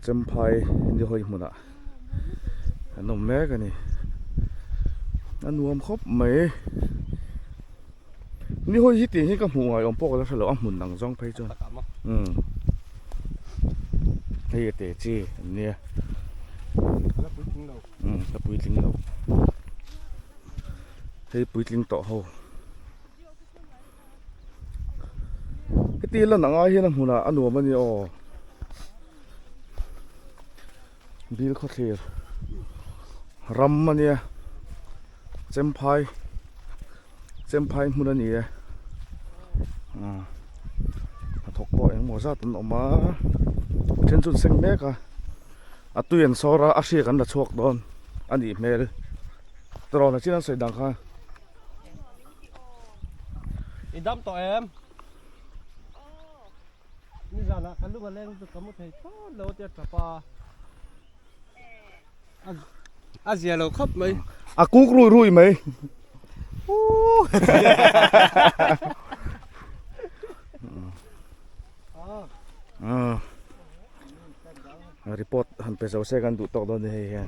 จำพายนี่หอยมุนอ่ะนมแม่กันนี่อันรวมครบไหมนี่หอยที่ตีให้กับหัวอมปอกแล้วฉลองหมุนหนังจ้องไปจนให้เตะจีเนี่ยถ้าปุยลิงเราให้ปุยลิงต่อเขาcái tiền là nặng ai hết làm hùn à ăn uống bao nhiêu bill khó thiệt ram mà nè xem phai hùn anh nè thọc bội em mua ra tận ông má trên chuột xanh mẹ cả tuyển so ra ác sĩกันlà chuột đòn anh đi mẹ đi rồi là chỉ là sợi đằng ha in đâm tụi emนี่จ้านะคันลูกมันเล่นตัวกมุทเทโต้เราเตี้ยกระป๋าอาเซียเราครบไหมกุกรุยไหมรีพอร์ตหันไปเสาเสกันดูตอกโดนเฮีย